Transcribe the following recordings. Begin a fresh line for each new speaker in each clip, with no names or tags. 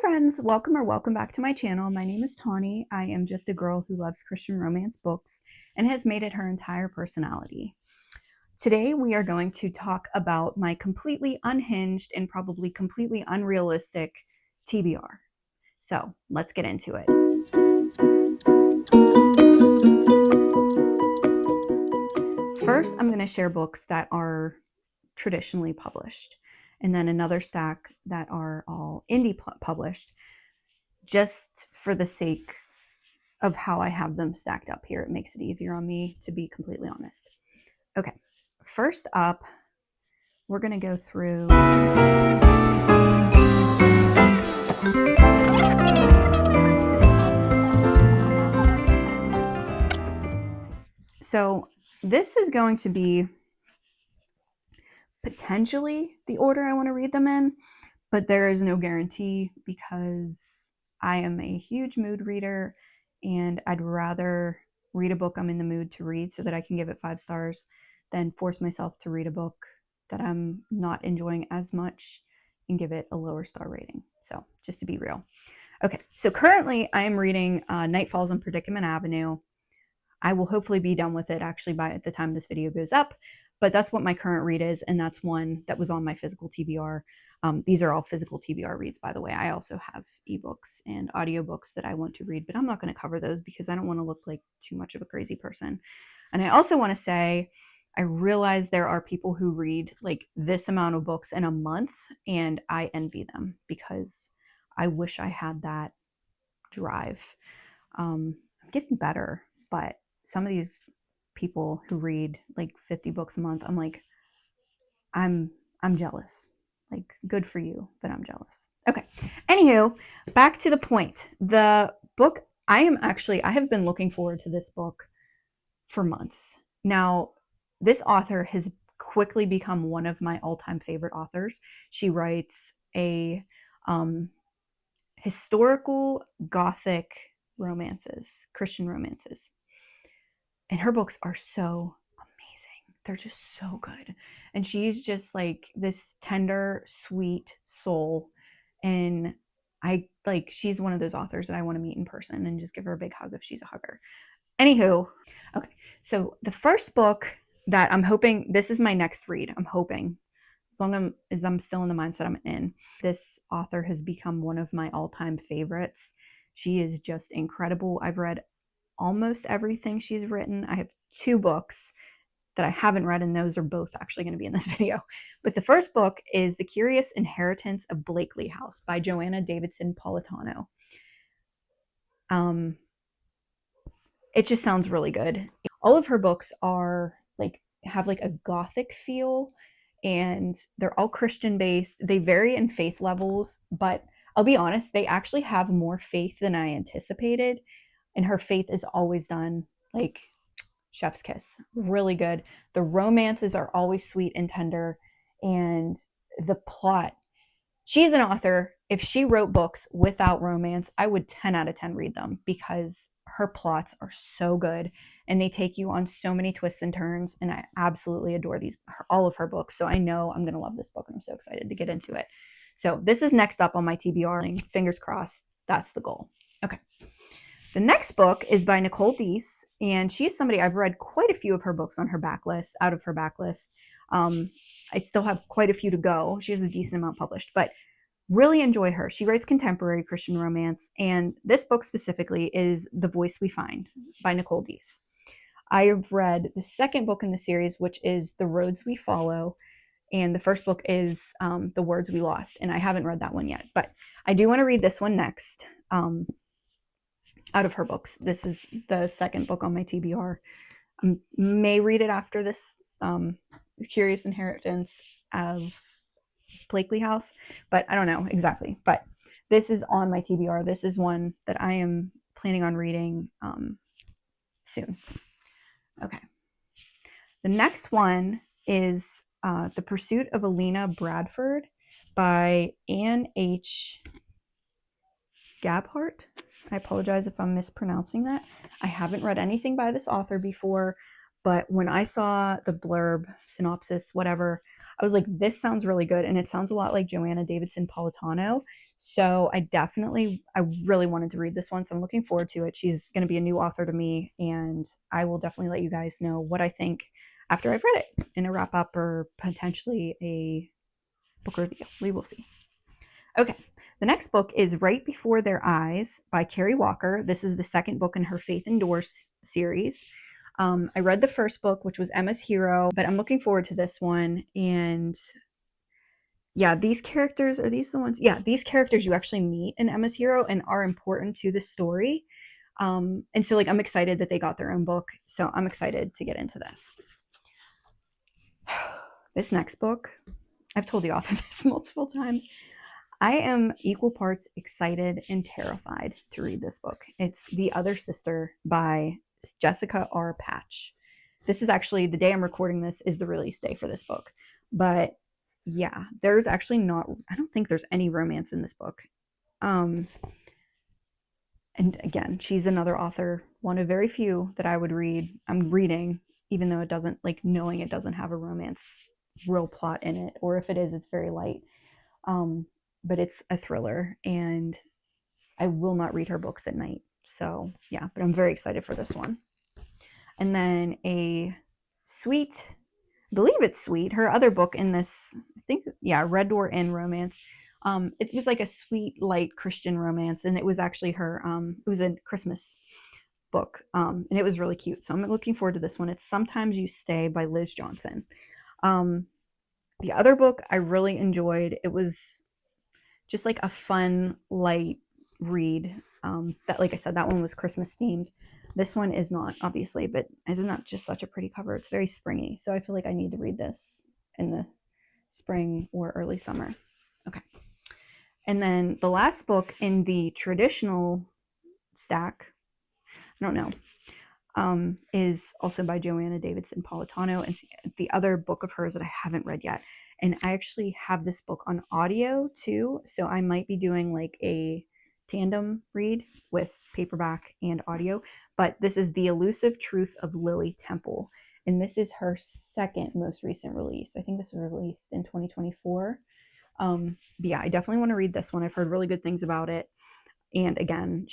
friends, welcome back to my channel. My name is Tawny. I am just a girl who loves Christian romance books and has made it her entire personality. Today we are going to talk about my completely unhinged and probably completely unrealistic TBR. So let's get into it. First, I'm going to share books that are traditionally published, and then another stack that are all indie published, just for the sake of how I have them stacked up here. It makes it easier on me, to be completely honest. Okay, first up, we're going to go through so this is going to be potentially the order I want to read them in, but there is no guarantee because I am a huge mood reader and I'd rather read a book I'm in the mood to read so that I can give it 5 stars than force myself to read a book that I'm not enjoying as much and give it a lower star rating. So just to be real. Okay, so currently I am reading Night Falls on Predicament Avenue. I will hopefully be done with it actually by the time this video goes up, but that's what my current read is, and that's one that was on my physical TBR. These are all physical TBR reads, by the way. I also have ebooks and audiobooks that I want to read, but I'm not going to cover those because I don't want to look like too much of a crazy person. And I also want to say, I realize there are people who read like this amount of books in a month, and I envy them because I wish I had that drive. I'm getting better, but some of these people who read like 50 books a month, I'm like, I'm jealous. Like, good for you, but I'm jealous. Okay. Anywho, back to the point. The book, I have been looking forward to this book for months. Now, this author has quickly become one of my all-time favorite authors. She writes a historical Gothic romances, Christian romances. And her books are so amazing. They're just so good. And she's just like this tender, sweet soul. And she's one of those authors that I want to meet in person and just give her a big hug if she's a hugger. Anywho, okay. So the first book that I'm hoping, this is my next read, I'm hoping, as long as I'm still in the mindset I'm in. This author has become one of my all-time favorites. She is just incredible. I've read almost everything she's written. I have 2 books that I haven't read, and those are both actually going to be in this video. But the first book is The Curious Inheritance of Blakely House by Joanna Davidson Politano. It just sounds really good. All of her books are have a Gothic feel, and they're all Christian based. They vary in faith levels, but I'll be honest, they actually have more faith than I anticipated. And her faith is always done like chef's kiss. Really good. The romances are always sweet and tender. And the plot, she's an author. If she wrote books without romance, I would 10 out of 10 read them because her plots are so good and they take you on so many twists and turns. And I absolutely adore all of her books. So I know I'm going to love this book and I'm so excited to get into it. So this is next up on my TBR. Fingers crossed. That's the goal. Okay. The next book is by Nicole, Deese, and she's somebody I've read quite a few of her books on her backlist, out of her backlist. I still have quite a few to go. She has a decent amount published, but really enjoy her. She writes contemporary Christian romance, and this book specifically is The Voice We Find by Nicole, Deese. I have read the second book in the series, which is The Roads We Follow, and the first book is The Words We Lost, and I haven't read that one yet, but I do want to read this one next. Out of her books. This is the second book on my TBR. I may read it after this, The Curious Inheritance of Blakely House, but I don't know exactly. But this is on my TBR. This is one that I am planning on reading soon. Okay. The next one is The Pursuit of Elena Bradford by Anne H. Gabhart. I apologize if I'm mispronouncing that. I haven't read anything by this author before, but when I saw the blurb, synopsis, whatever, I was like, this sounds really good. And it sounds a lot like Joanna Davidson Politano. So I really wanted to read this one, so I'm looking forward to it. She's going to be a new author to me, and I will definitely let you guys know what I think after I've read it in a wrap up or potentially a book review. We will see. Okay, the next book is Right Before Their Eyes by Carrie Walker. This is the second book in her Faith Endures series. I read the first book, which was Emma's Hero, but I'm looking forward to this one. And yeah, these characters, are these the ones? Yeah, these characters you actually meet in Emma's Hero and are important to the story. And so like I'm excited that they got their own book. So I'm excited to get into this. This next book, I've told the author this multiple times. I am equal parts excited and terrified to read this book. It's The Other Sister by Jessica R. Patch. This is actually, the day I'm recording this is the release day for this book. But yeah, there's actually not, I don't think there's any romance in this book. And again, she's another author, one of very few that I would read. I'm reading, even though it doesn't, like knowing it doesn't have a romance real plot in it, or if it is, it's very light. But it's a thriller, and I will not read her books at night. So yeah, but I'm very excited for this one. And then a sweet, I believe it's sweet, her other book in this, I think, yeah, Red Door Inn romance. It was like a sweet, light Christian romance, and it was actually her, it was a Christmas book, and it was really cute. So I'm looking forward to this one. It's Sometimes You Stay by Liz Johnson. The other book I really enjoyed. It was just like a fun, light read. That, like I said, that one was Christmas themed. This one is not, obviously, but isn't that just such a pretty cover? It's very springy. So I feel like I need to read this in the spring or early summer. Okay. And then the last book in the traditional stack, I don't know, is also by Joanna, Davidson, Politano, and the other book of hers that I haven't read yet. And I actually have this book on audio too, so I might be doing like a tandem read with paperback and audio. But this is The Elusive Truth of Lily Temple, and this is her second most recent release. I think this was released in 2024. But yeah, I definitely want to read this one. I've heard really good things about it. And again,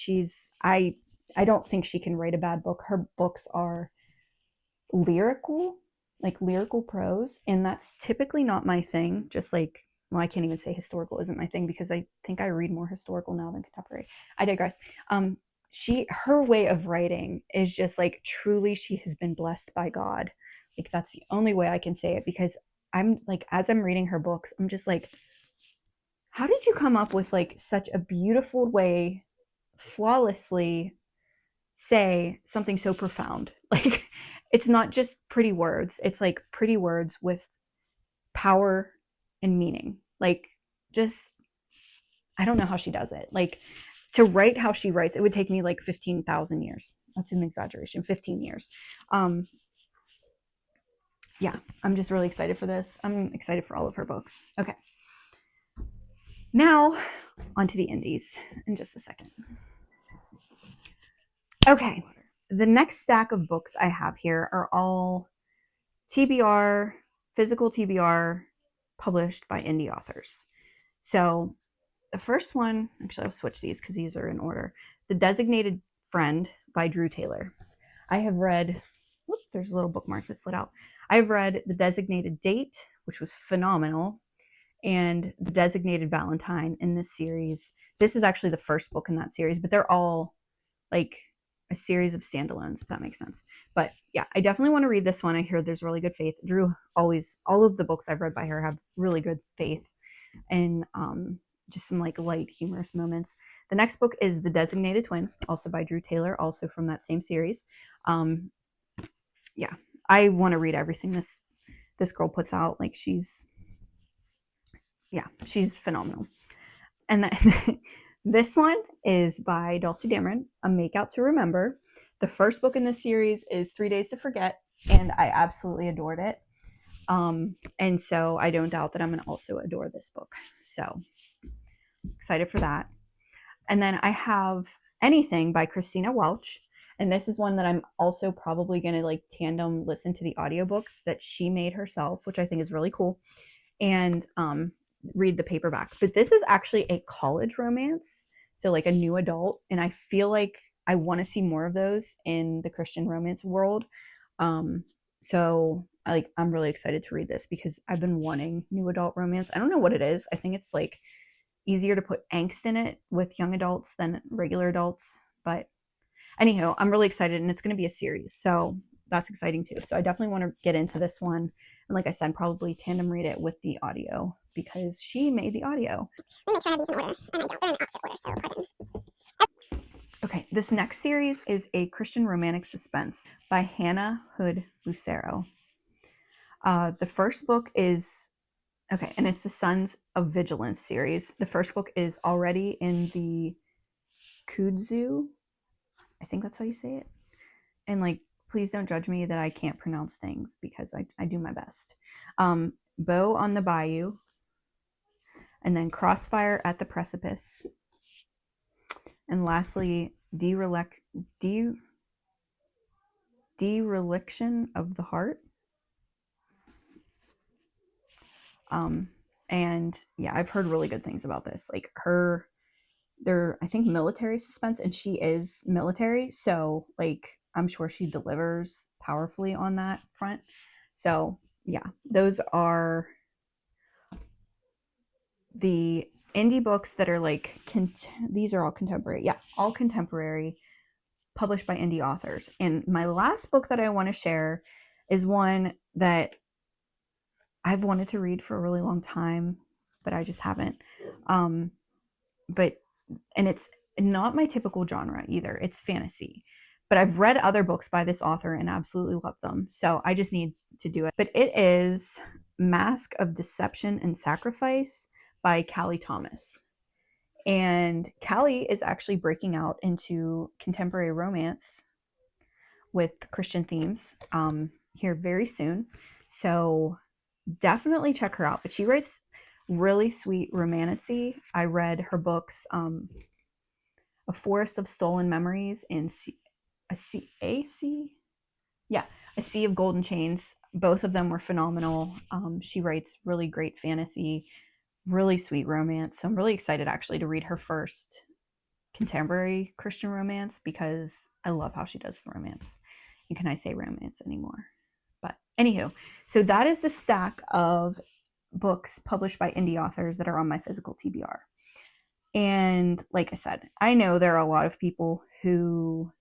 I don't think she can write a bad book. Her books are lyrical, like lyrical prose, and that's typically not my thing. Just like, well, I can't even say historical isn't my thing because I think I read more historical now than contemporary. I digress. Her way of writing is just like, truly, she has been blessed by God. Like, that's the only way I can say it, because I'm like, as I'm reading her books, I'm just like, how did you come up with like such a beautiful way, flawlessly say something so profound? Like, it's not just pretty words, it's like pretty words with power and meaning. Like, just, I don't know how she does it. Like, to write how she writes, it would take me like 15,000 years. That's an exaggeration. 15 years. Yeah, I'm just really excited for this. I'm excited for all of her books. Okay, now onto the indies in just a second. Okay, the next stack of books I have here are all TBR, physical TBR, published by indie authors. So the first one, actually I'll switch these because these are in order. The Designated Friend by Drew Taylor. I have read, whoops, there's a little bookmark that slid out. I've read The Designated Date, which was phenomenal, and The Designated Valentine in this series. This is actually the first book in that series, but they're all like a series of standalones, if that makes sense. But yeah, I definitely want to read this one. I hear there's really good faith. Drew always, all of the books I've read by her have really good faith and just some like light humorous moments. The next book is The Designated Twin, also by Drew Taylor, also from that same series. Yeah, I want to read everything this girl puts out. Like, she's phenomenal. And then this one is by Dulcie Dameron, A Makeout to Remember. The first book in this series is 3 Days to Forget, and I absolutely adored it. And so I don't doubt that I'm going to also adore this book. So excited for that. And then I have Anything by Kristina Welch. And this is one that I'm also probably going to like tandem listen to the audiobook that she made herself, which I think is really cool. And read the paperback. But this is actually a college romance, so like a new adult, and I feel like I want to see more of those in the Christian romance world. So I'm really excited to read this because I've been wanting new adult romance. I don't know what it is. I think it's like easier to put angst in it with young adults than regular adults. But anyhow, I'm really excited, and it's going to be a series, so that's exciting too. So I definitely want to get into this one, and like I said, probably tandem read it with the audio because she made the audio.
Let me make sure I have these in order, and I don't. They're in opposite order, so pardon.
Okay, this next series is a Christian romantic suspense by Hannah Hood Lucero. The first book is okay, and it's the Sons of Vigilance series. The first book is already in the Kudzu. I think that's how you say it. And like, please don't judge me that I can't pronounce things because I do my best. Beau on the Bayou, and then Crossfire at the Precipice, and lastly, Dereliction of the Heart. And yeah, I've heard really good things about this. Like they're I think military suspense, and she is military, so like I'm sure she delivers powerfully on that front. So yeah, those are the indie books that are like these are all contemporary. Yeah, all contemporary, published by indie authors. And my last book that I want to share is one that I've wanted to read for a really long time, but I just haven't. But and it's not my typical genre either. It's fantasy. But I've read other books by this author and absolutely love them. So I just need to do it. But it is Mask of Deception and Sacrifice by Callie Thomas. And Callie is actually breaking out into contemporary romance with Christian themes here very soon. So definitely check her out. But she writes really sweet romantasy. I read her books, A Forest of Stolen Memories and A Sea of Golden Chains. Both of them were phenomenal. She writes really great fantasy, really sweet romance. So I'm really excited actually to read her first contemporary Christian romance because I love how she does the romance. And can I say romance anymore? But anywho, so that is the stack of books published by indie authors that are on my physical TBR. And like I said, I know there are a lot of people who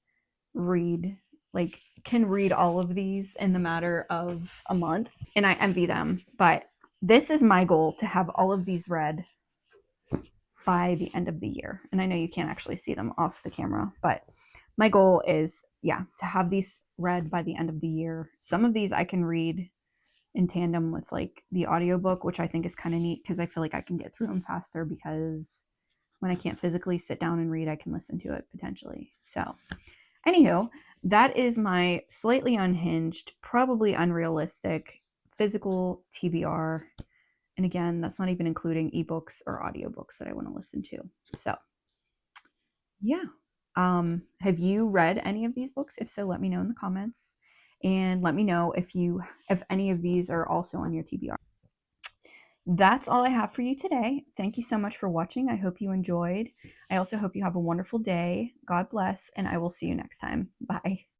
can read all of these in the matter of a month, and I envy them. But this is my goal, to have all of these read by the end of the year. And I know you can't actually see them off the camera, but my goal is, to have these read by the end of the year. Some of these I can read in tandem with like the audiobook, which I think is kind of neat because I feel like I can get through them faster because when I can't physically sit down and read, I can listen to it potentially. So anywho, that is my slightly unhinged, probably unrealistic physical TBR. And again, that's not even including ebooks or audiobooks that I want to listen to. So yeah. Have you read any of these books? If so, let me know in the comments. And let me know if any of these are also on your TBR. That's all I have for you today. Thank you so much for watching. I hope you enjoyed. I also hope you have a wonderful day. God bless, and I will see you next time. Bye.